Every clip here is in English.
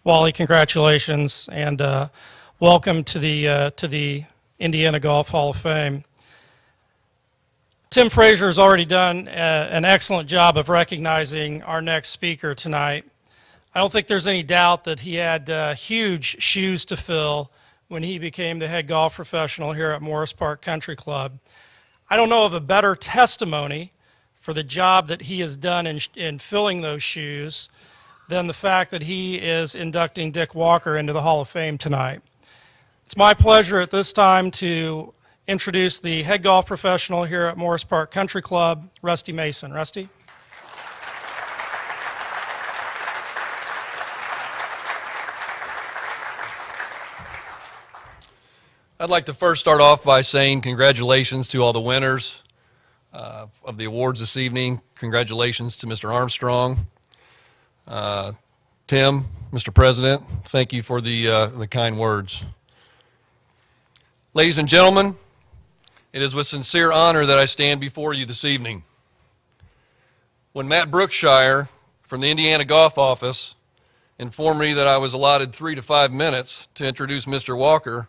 Wally, congratulations, and welcome to the Indiana Golf Hall of Fame. Tim Frazier has already done an excellent job of recognizing our next speaker tonight. I don't think there's any doubt that he had huge shoes to fill when he became the head golf professional here at Morris Park Country Club. I don't know of a better testimony for the job that he has done in filling those shoes than the fact that he is inducting Dick Walker into the Hall of Fame tonight. It's my pleasure at this time to introduce the head golf professional here at Morris Park Country Club, Rusty Mason. Rusty? I'd like to first start off by saying congratulations to all the winners of the awards this evening. Congratulations to Mr. Armstrong. Tim, Mr. President, thank you for the kind words. Ladies and gentlemen, it is with sincere honor that I stand before you this evening. When Matt Brookshire from the Indiana Golf Office informed me that I was allotted 3 to 5 minutes to introduce Mr. Walker,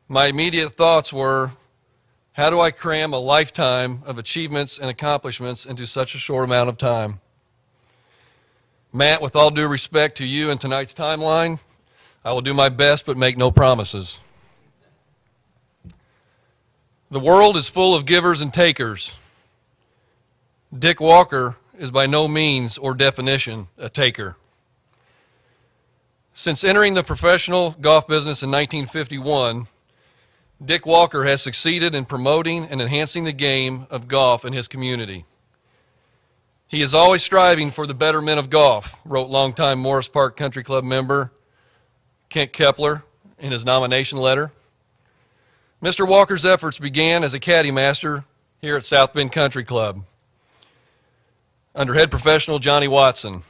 my immediate thoughts were, how do I cram a lifetime of achievements and accomplishments into such a short amount of time? Matt, with all due respect to you and tonight's timeline, I will do my best but make no promises. The world is full of givers and takers. Dick Walker is by no means or definition a taker. Since entering the professional golf business in 1951, Dick Walker has succeeded in promoting and enhancing the game of golf in his community. He is always striving for the betterment of golf, wrote longtime Morris Park Country Club member Kent Kepler in his nomination letter. Mr. Walker's efforts began as a caddy master here at South Bend Country Club under head professional Johnny Watson.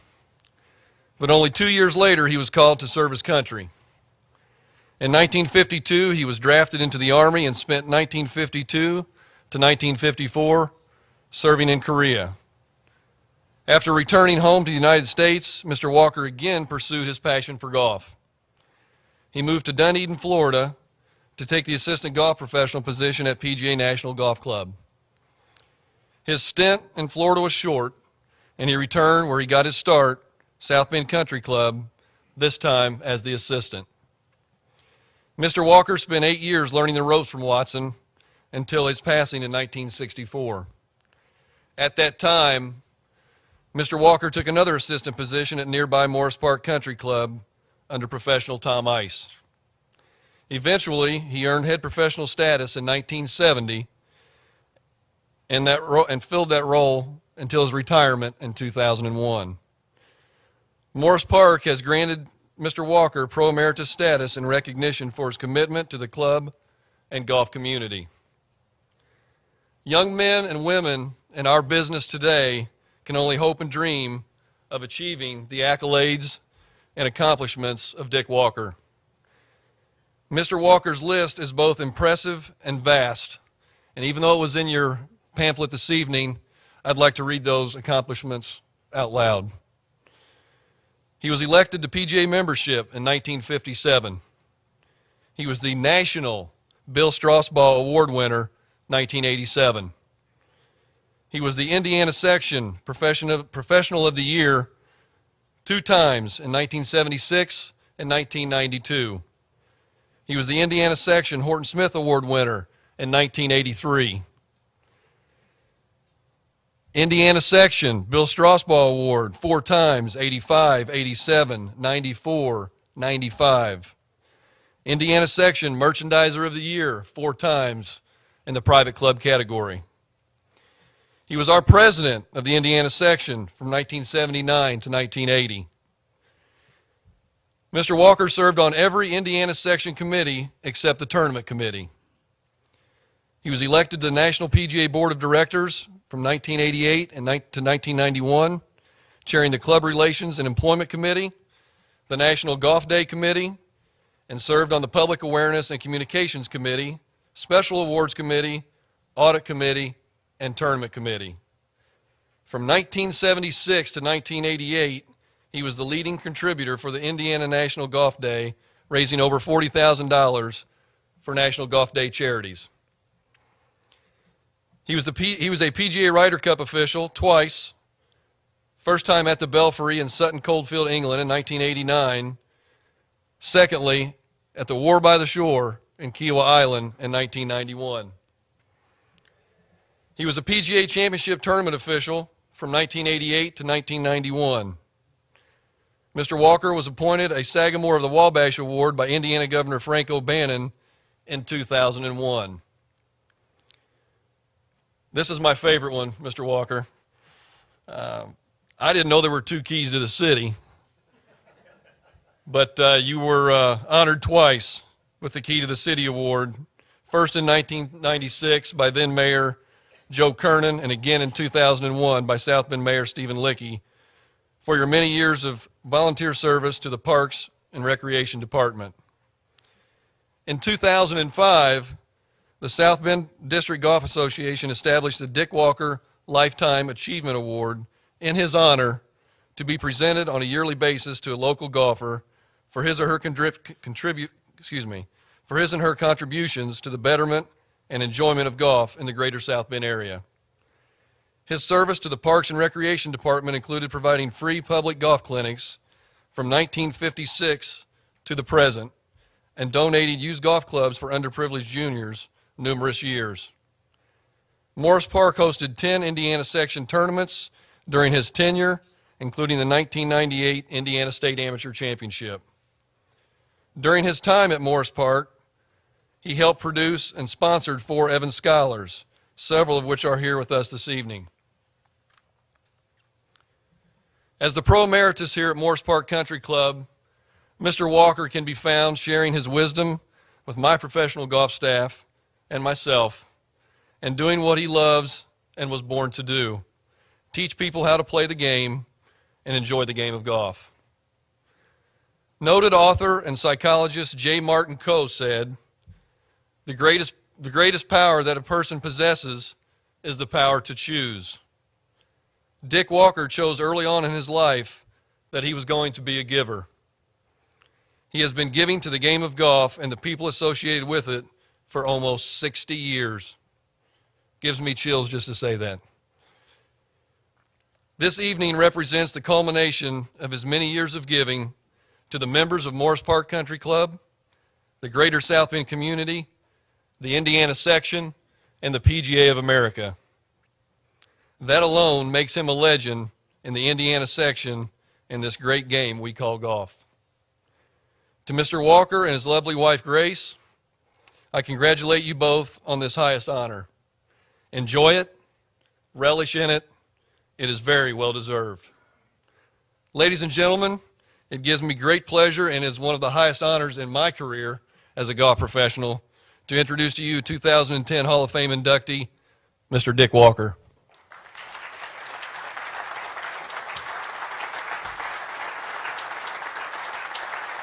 But only 2 years later, he was called to serve his country. In 1952, he was drafted into the Army and spent 1952 to 1954 serving in Korea. After returning home to the United States, Mr. Walker again pursued his passion for golf. He moved to Dunedin, Florida, to take the assistant golf professional position at PGA National Golf Club. His stint in Florida was short, and he returned where he got his start, South Bend Country Club, this time as the assistant. Mr. Walker spent 8 years learning the ropes from Watson until his passing in 1964. At that time, Mr. Walker took another assistant position at nearby Morris Park Country Club under professional Tom Ice. Eventually, he earned head professional status in 1970 and filled that role until his retirement in 2001. Morris Park has granted Mr. Walker Pro Emeritus status in recognition for his commitment to the club and golf community. Young men and women in our business today can only hope and dream of achieving the accolades and accomplishments of Dick Walker. Mr. Walker's list is both impressive and vast, and even though it was in your pamphlet this evening, I'd like to read those accomplishments out loud. He was elected to PGA membership in 1957. He was the National Bill Strasbaugh Award winner, 1987. He was the Indiana Section Professional of the Year 2 times in 1976 and 1992. He was the Indiana Section Horton Smith Award winner in 1983. Indiana Section Bill Strasbaugh Award 4 times, 85, 87, 94, 95. Indiana Section Merchandiser of the Year 4 times in the private club category. He was our president of the Indiana Section from 1979 to 1980. Mr. Walker served on every Indiana Section committee except the tournament committee. He was elected to the National PGA Board of Directors from 1988 to 1991, chairing the Club Relations and Employment Committee, the National Golf Day Committee, and served on the Public Awareness and Communications Committee, Special Awards Committee, Audit Committee, and Tournament Committee. From 1976 to 1988, he was the leading contributor for the Indiana National Golf Day, raising over $40,000 for National Golf Day charities. He was a PGA Ryder Cup official twice, first time at the Belfry in Sutton Coldfield, England in 1989, secondly at the War by the Shore in Kiowa Island in 1991. He was a PGA Championship tournament official from 1988 to 1991. Mr. Walker was appointed a Sagamore of the Wabash Award by Indiana Governor Frank O'Bannon in 2001. This is my favorite one, Mr. Walker. I didn't know there were two keys to the city, but you were honored twice with the Key to the City Award, first in 1996 by then Mayor Joe Kernan, and again in 2001 by South Bend Mayor Stephen Lickey, for your many years of volunteer service to the Parks and Recreation Department. In 2005, the South Bend District Golf Association established the Dick Walker Lifetime Achievement Award in his honor to be presented on a yearly basis to a local golfer for his or her contributions to the betterment and enjoyment of golf in the greater South Bend area. His service to the Parks and Recreation Department included providing free public golf clinics from 1956 to the present, and donated used golf clubs for underprivileged juniors numerous years. Morris Park hosted 10 Indiana section tournaments during his tenure, including the 1998 Indiana State Amateur Championship. During his time at Morris Park, he helped produce and sponsored 4 Evans Scholars, several of which are here with us this evening. As the Pro Emeritus here at Morris Park Country Club, Mr. Walker can be found sharing his wisdom with my professional golf staff and myself, and doing what he loves and was born to do: teach people how to play the game and enjoy the game of golf. Noted author and psychologist J. Martin Coe said, the greatest power that a person possesses is the power to choose. Dick Walker chose early on in his life that he was going to be a giver. He has been giving to the game of golf and the people associated with it for almost 60 years. Gives me chills just to say that. This evening represents the culmination of his many years of giving to the members of Morris Park Country Club, the greater South Bend community, the Indiana section, and the PGA of America. That alone makes him a legend in the Indiana section in this great game we call golf. To Mr. Walker and his lovely wife, Grace, I congratulate you both on this highest honor. Enjoy it, relish in it. It is very well deserved. Ladies and gentlemen, it gives me great pleasure and is one of the highest honors in my career as a golf professional to introduce to you 2010 Hall of Fame inductee, Mr. Dick Walker.